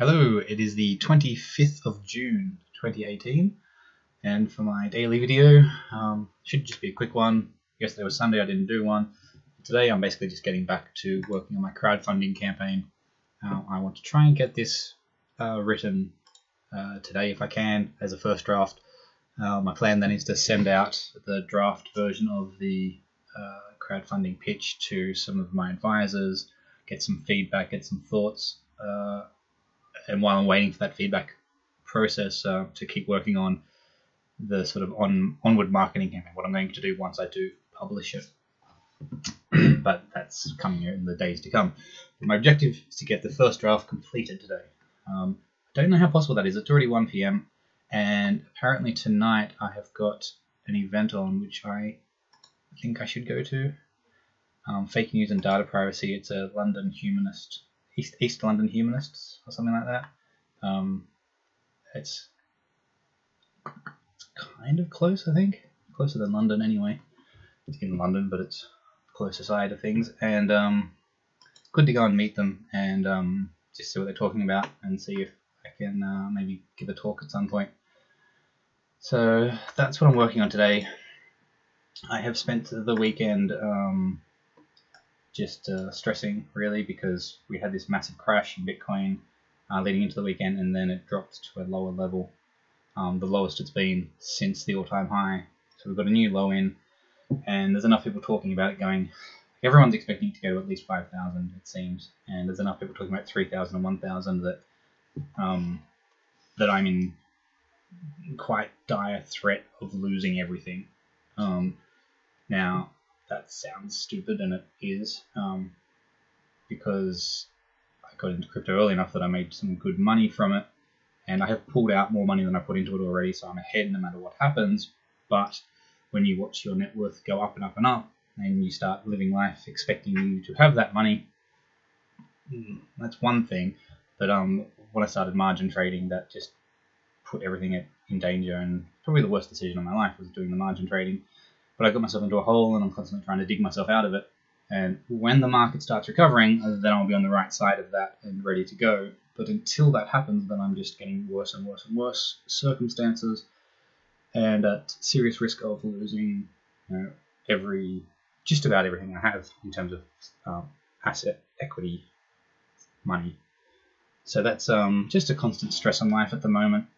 Hello, it is the 25th of June 2018, and for my daily video, should just be a quick one. Yesterday was Sunday, I didn't do one. Today I'm basically just getting back to working on my crowdfunding campaign. I want to try and get this written today if I can, as a first draft. My plan then is to send out the draft version of the crowdfunding pitch to some of my advisors, get some feedback, get some thoughts. And while I'm waiting for that feedback process to keep working on the sort of onward marketing campaign, what I'm going to do once I do publish it. But that's coming in the days to come. But my objective is to get the first draft completed today. I don't know how possible that is. It's already 1 PM, and apparently tonight I have got an event on which I think I should go to. Fake News and Data Privacy. It's a London humanist. East London Humanists or something like that. It's kind of close, I think. Closer than London anyway. It's in London, but it's closer side of things. And it's good to go and meet them and just see what they're talking about and see if I can maybe give a talk at some point. So that's what I'm working on today. I have spent the weekend just stressing, really, because we had this massive crash in Bitcoin leading into the weekend, and then it dropped to a lower level, the lowest it's been since the all-time high. So we've got a new low in, and there's enough people talking about it going. Everyone's expecting it to go to at least 5,000, it seems, and there's enough people talking about 3,000 and 1,000 that that I'm in quite dire threat of losing everything. Now, that sounds stupid, and it is, because I got into crypto early enough that I made some good money from it, and I have pulled out more money than I put into it already, so I'm ahead no matter what happens. But when you watch your net worth go up and up and up, and you start living life expecting you to have that money, that's one thing. But when I started margin trading, that just put everything in danger, and probably the worst decision of my life was doing the margin trading. But I got myself into a hole, and I'm constantly trying to dig myself out of it. And when the market starts recovering, then I'll be on the right side of that and ready to go. But until that happens, then I'm just getting worse and worse and worse circumstances, and at serious risk of losing, just about everything I have in terms of asset, equity, money. So that's just a constant stress on life at the moment.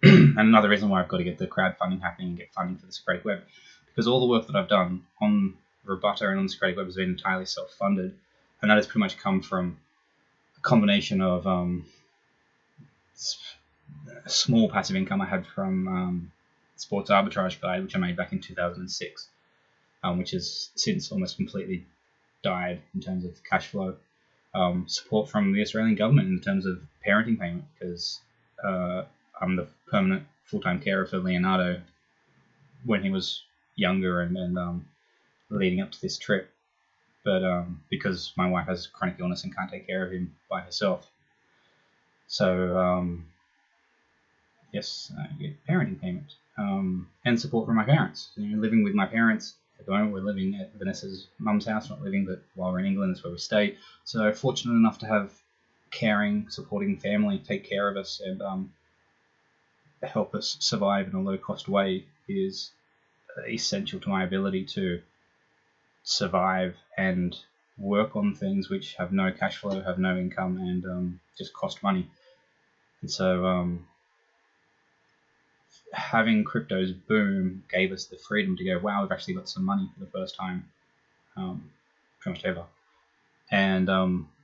And another reason why I've got to get the crowdfunding happening and get funding for the Socratic Web, because all the work that I've done on Rebutter and on the Socratic Web has been entirely self-funded, and that has pretty much come from a combination of small passive income I had from Sports Arbitrage Guide, which I made back in 2006, which has since almost completely died in terms of cash flow. Support from the Australian government in terms of parenting payment, because I'm the permanent full-time carer for Leonardo when he was younger and leading up to this trip. But because my wife has chronic illness and can't take care of him by herself. So, yes, I get parenting payment. And support from my parents. Living with my parents. At the moment, we're living at Vanessa's mum's house, not living, but while we're in England, that's where we stay. So fortunate enough to have caring, supporting family take care of us and help us survive in a low-cost way is essential to my ability to survive and work on things which have no cash flow, have no income, and just cost money. And so having crypto's boom gave us the freedom to go, wow, we've actually got some money for the first time, pretty much ever. And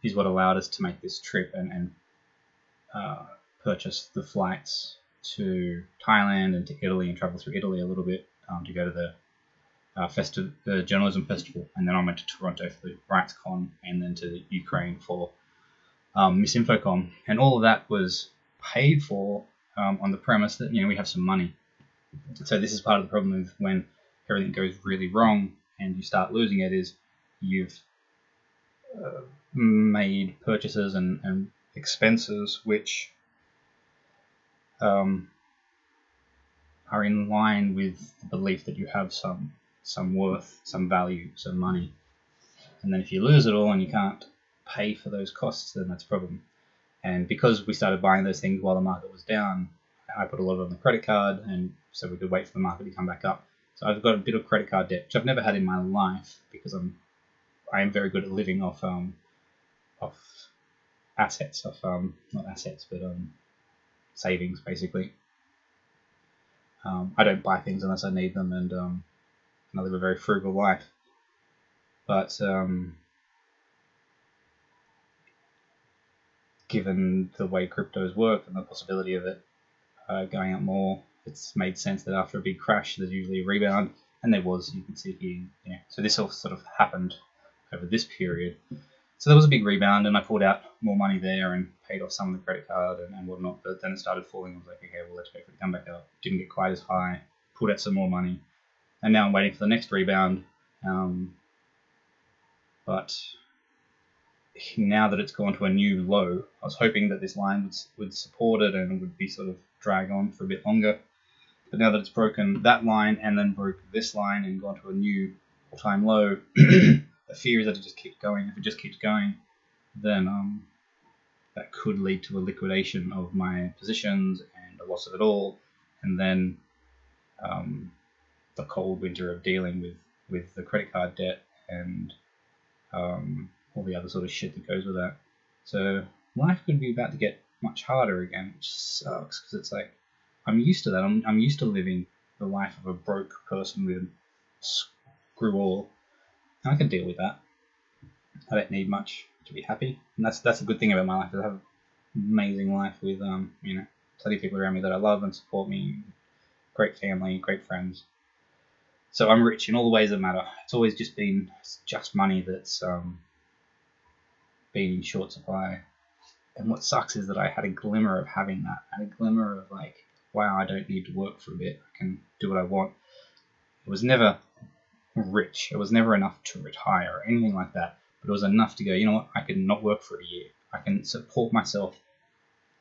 is what allowed us to make this trip and purchase the flights to Thailand and to Italy and travel through Italy a little bit to go to the journalism festival. And then I went to Toronto for the RightsCon, and then to Ukraine for Misinfocom. And all of that was paid for on the premise that we have some money. So this is part of the problem with when everything goes really wrong and you start losing it, is you've made purchases and expenses which are in line with the belief that you have some worth, some value, some money. And then if you lose it all and you can't pay for those costs, then that's a problem. And because we started buying those things while the market was down, I put a lot on the credit card, and so we could wait for the market to come back up. So I've got a bit of credit card debt, which I've never had in my life because I am very good at living off assets, not assets, but savings basically. I don't buy things unless I need them, and I live a very frugal life. But given the way cryptos work and the possibility of it going up more, it's made sense that after a big crash, there's usually a rebound, and there was. You can see here. Yeah. So this all sort of happened over this period. So there was a big rebound, and I pulled out more money there and paid off some of the credit card and whatnot. But then it started falling. I was like, okay, well, let's wait for it to come back up. Didn't get quite as high. Pulled out some more money, and now I'm waiting for the next rebound. But now that it's gone to a new low, I was hoping that this line would support it and would be sort of drag on for a bit longer. But now that it's broken that line and then broke this line and gone to a new all-time low, the fear is that it just keeps going. If it just keeps going, then that could lead to a liquidation of my positions and a loss of it all, and then the cold winter of dealing with the credit card debt and all the other sort of shit that goes with that. So life could be about to get much harder again, which sucks because it's like I'm used to that. I'm used to living the life of a broke person with screw all, and I can deal with that. I don't need much to be happy, and that's a good thing about my life. I have an amazing life with plenty of people around me that I love and support me, great family, great friends. So I'm rich in all the ways that matter. It's always just been just money that's been in short supply. And what sucks is that I had a glimmer of having that. I had a glimmer of like, wow, I don't need to work for a bit. I can do what I want. It was never rich. It was never enough to retire or anything like that. But it was enough to go, you know what, I can not work for a year. I can support myself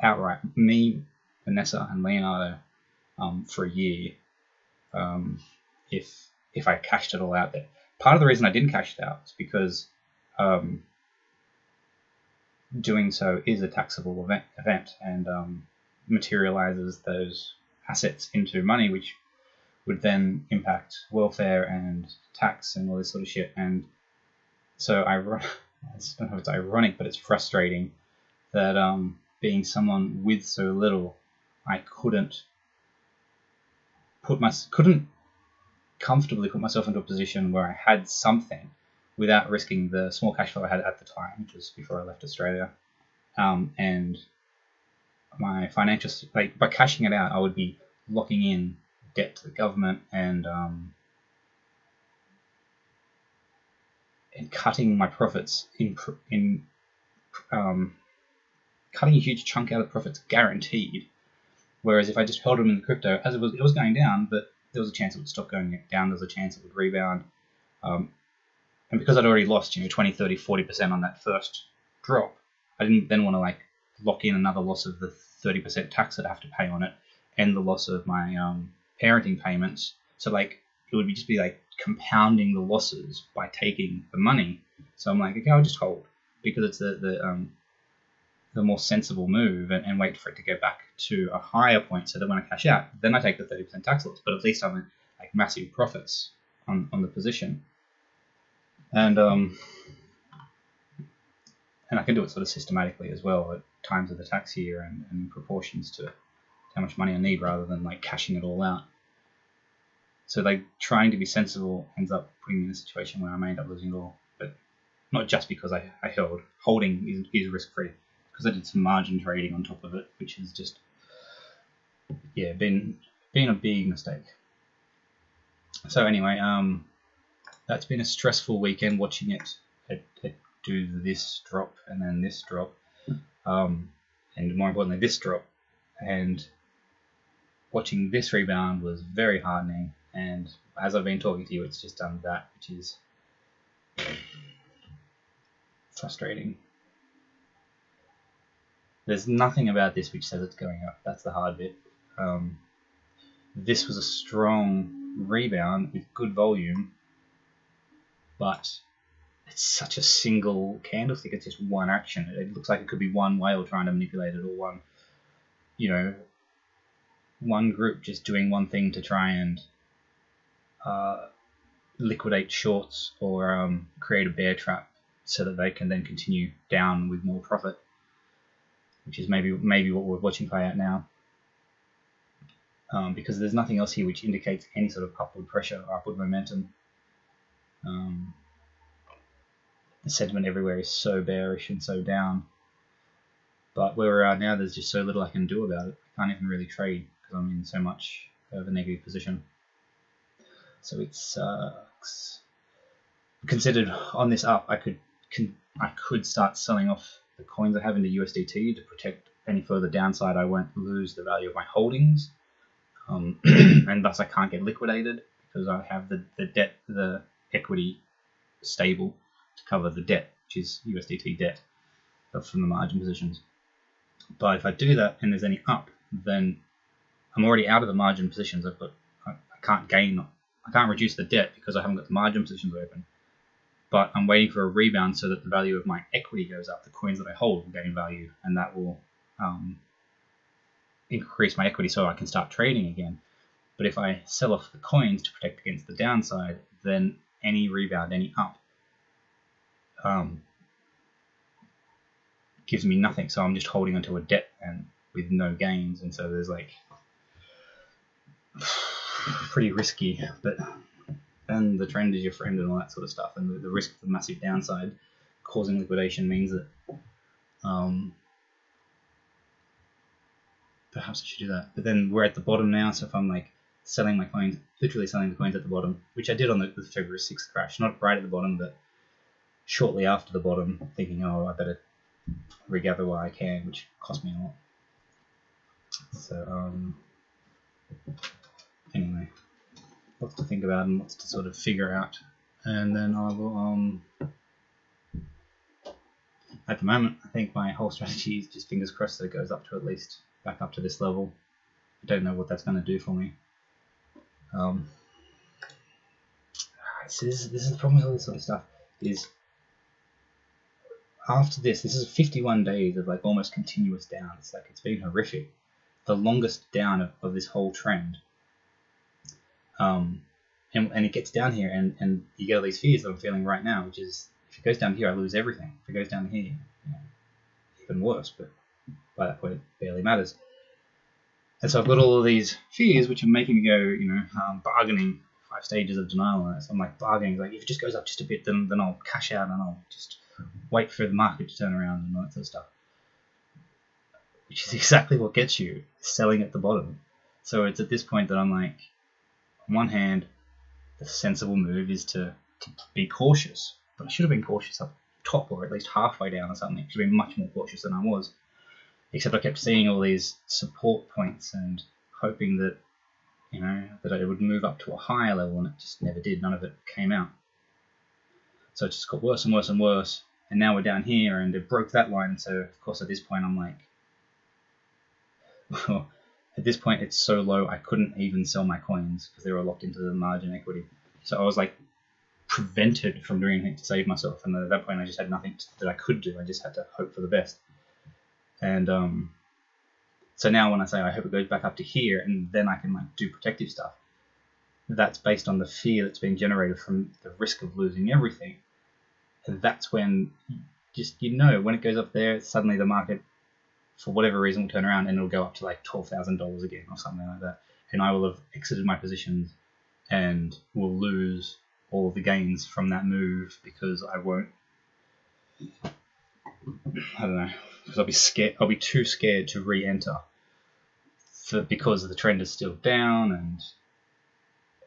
outright. Me, Vanessa, and Leonardo for a year. If I cashed it all out there. Part of the reason I didn't cash it out is because doing so is a taxable event and materializes those assets into money, which would then impact welfare and tax and all this sort of shit. And so I don't know if it's ironic, but it's frustrating that being someone with so little, I couldn't comfortably put myself into a position where I had something without risking the small cash flow I had at the time, which was before I left Australia. And my financial, like by cashing it out, I would be locking in debt to the government and cutting my profits cutting a huge chunk out of profits guaranteed. Whereas if I just held them in the crypto, as it was going down, but there was a chance it would stop going down. There was a chance it would rebound. And because I'd already lost, 20, 30, 40% on that first drop, I didn't then want to like lock in another loss of the 30% tax that I have to pay on it and the loss of my parenting payments. So like it would just be like compounding the losses by taking the money. So I'm like, okay, I'll just hold because it's the more sensible move and wait for it to go back to a higher point so that when I cash out, then I take the 30% tax loss, but at least I'm in like massive profits on the position. And I can do it sort of systematically as well at times of the tax year and in proportions to how much money I need rather than like cashing it all out. So like trying to be sensible ends up putting me in a situation where I may end up losing it all, but not just because I held. Holding is risk-free because I did some margin trading on top of it, which has just been a big mistake. So anyway, that's been a stressful weekend watching it do this drop and then this drop, and more importantly this drop, and watching this rebound was very heartening. And as I've been talking to you, it's just done that, which is frustrating. There's nothing about this which says it's going up. That's the hard bit. This was a strong rebound with good volume, but it's such a single candlestick. It's just one action. It looks like it could be one whale trying to manipulate it, or one, you know, one group just doing one thing to try and liquidate shorts or create a bear trap so that they can then continue down with more profit, which is maybe what we're watching play out now. Because there's nothing else here which indicates any sort of upward pressure or upward momentum. The sentiment everywhere is so bearish and so down. But where we're at now, there's just so little I can do about it. I can't even really trade because I'm in so much of a negative position. So it sucks. Considered on this up, I could start selling off the coins I have into USDT to protect any further downside. I won't lose the value of my holdings, and thus I can't get liquidated because I have the equity stable to cover the debt, which is USDT debt from the margin positions. But if I do that and there's any up, then I'm already out of the margin positions. I can't reduce the debt because I haven't got the margin positions open. But I'm waiting for a rebound so that the value of my equity goes up. The coins that I hold will gain value, and that will increase my equity so I can start trading again. But if I sell off the coins to protect against the downside, then any rebound, any up, gives me nothing. So I'm just holding onto a debt and with no gains, and so there's like pretty risky. But then the trend is your friend and all that sort of stuff, and the risk of the massive downside causing liquidation means that perhaps I should do that. But then we're at the bottom now, so if I'm like selling my coins, literally selling the coins at the bottom, which I did on the February 6th crash, not right at the bottom, but shortly after the bottom, thinking, oh, I better regather while I can, which cost me a lot. So anyway, lots to think about and lots to sort of figure out, and then I will at the moment I think my whole strategy is just fingers crossed that it goes up to at least back up to this level. I don't know what that's going to do for me. So this is the problem with all this sort of stuff, is after this is 51 days of like almost continuous down. It's like it's been horrific, the longest down of this whole trend. And it gets down here, and you get all these fears that I'm feeling right now, which is if it goes down here, I lose everything. If it goes down here, even worse. But by that point, it barely matters. And so I've got all of these fears, which are making me go, bargaining 5 stages of denial. So I'm like bargaining, like if it just goes up just a bit, then I'll cash out and I'll just wait for the market to turn around and all that sort of stuff. Which is exactly what gets you selling at the bottom. So it's at this point that I'm like, on one hand, the sensible move is to be cautious, but I should have been cautious up top or at least halfway down or something. I should have been much more cautious than I was. Except I kept seeing all these support points and hoping that, that it would move up to a higher level, and it just never did. None of it came out. So it just got worse and worse and worse. And now we're down here, and it broke that line. So of course at this point I'm like, well, at this point it's so low I couldn't even sell my coins because they were locked into the margin equity. So I was like prevented from doing anything to save myself, and at that point I just had nothing that I could do. I just had to hope for the best. And so now when I say I hope it goes back up to here and then I can like do protective stuff, that's based on the fear that's being generated from the risk of losing everything. And that's when when it goes up there, suddenly the market for whatever reason will turn around and it'll go up to like $12,000 again or something like that, and I will have exited my positions and will lose all of the gains from that move because I won't, I don't know, because I'll be scared. I'll be too scared to re-enter because the trend is still down, and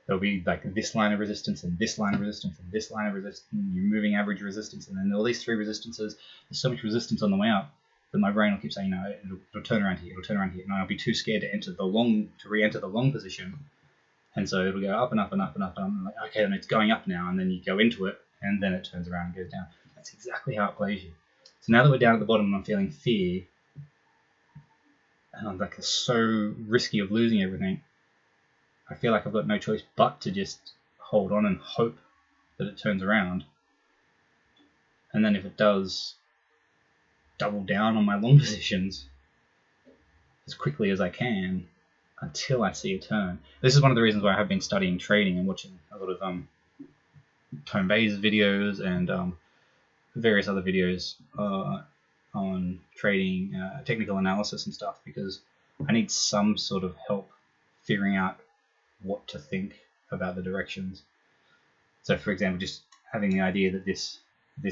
there'll be like this line of resistance and this line of resistance and this line of resistance, your moving average resistance, and then all these 3 resistances. There's so much resistance on the way up that my brain will keep saying, no, it'll turn around here, it'll turn around here, and I'll be too scared to re-enter the long position, and so it'll go up and up and up and up, and I'm like, okay, then it's going up now, and then you go into it, and then it turns around and goes down. That's exactly how it plays you. So now that we're down at the bottom and I'm feeling fear, and I'm like so risky of losing everything, I feel like I've got no choice but to just hold on and hope that it turns around. and then if it does, double down on my long positions as quickly as I can until I see a turn. This is one of the reasons why I have been studying trading and watching a lot of Tone Bay's videos and various other videos on trading, technical analysis and stuff, because I need some sort of help figuring out what to think about the directions. So for example, just having the idea that this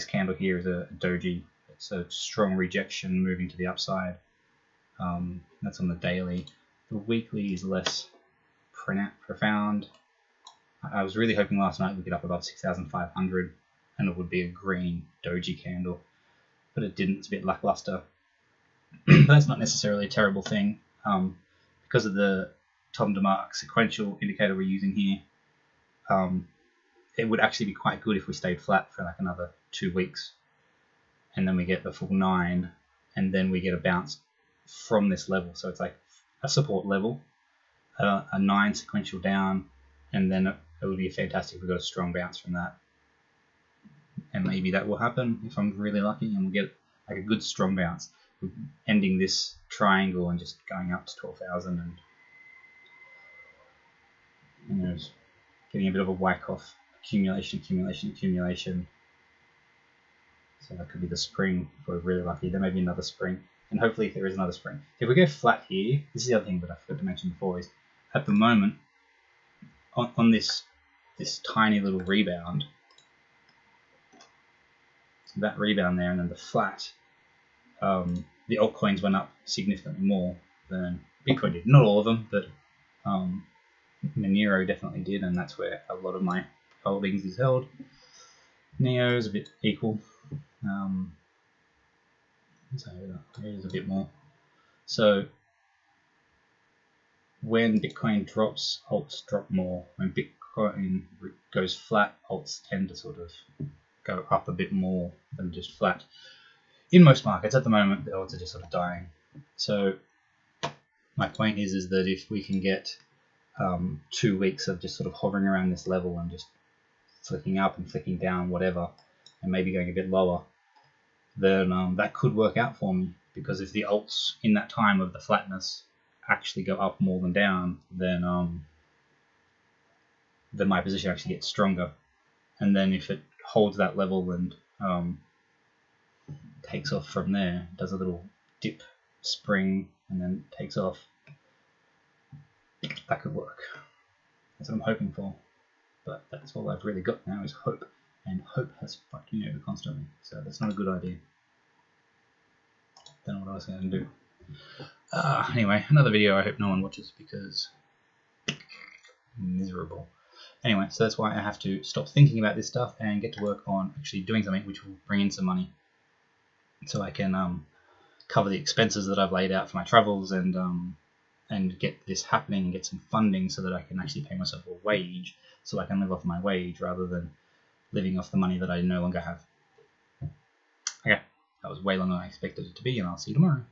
candle here is a doji. It's a strong rejection moving to the upside. That's on the daily. The weekly is less profound. I was really hoping last night we'd get up above 6,500 and it would be a green doji candle, but it didn't. It's a bit lackluster. That's not necessarily a terrible thing, because of the Tom DeMark sequential indicator we're using here. It would actually be quite good if we stayed flat for like another 2 weeks, and then we get the full 9, and then we get a bounce from this level. So it's like a support level, a 9 sequential down, and then it would be fantastic if we got a strong bounce from that. And maybe that will happen if I'm really lucky, and we'll get like a good strong bounce, ending this triangle and just going up to 12,000 and getting a bit of a whack off accumulation. So that could be the spring if we're really lucky. There may be another spring, and hopefully if there is another spring. If we go flat here, this is the other thing that I forgot to mention before, is at the moment on this tiny little rebound, that rebound there, and then the flat, the altcoins went up significantly more than Bitcoin did. Not all of them, but Monero definitely did, and that's where a lot of my holdings is held. Neo is a bit equal. So here is a bit more. So when Bitcoin drops, alts drop more. When Bitcoin goes flat, alts tend to sort of go up a bit more than just flat. In most markets at the moment, the odds are just sort of dying. So my point is that if we can get 2 weeks of just sort of hovering around this level and just flicking up and flicking down, whatever, and maybe going a bit lower, then that could work out for me, because if the alts in that time of the flatness actually go up more than down, then my position actually gets stronger. And then if it holds that level and takes off from there, does a little dip spring and then takes off, that could work. That's what I'm hoping for. But that's all I've really got now is hope. And hope has fucked me over constantly. So that's not a good idea. Don't know what I was going to do. Anyway, another video I hope no one watches because miserable. Anyway, so that's why I have to stop thinking about this stuff and get to work on actually doing something which will bring in some money, so I can cover the expenses that I've laid out for my travels and get this happening and get some funding so that I can actually pay myself a wage, so I can live off my wage rather than living off the money that I no longer have. Okay, that was way longer than I expected it to be, and I'll see you tomorrow.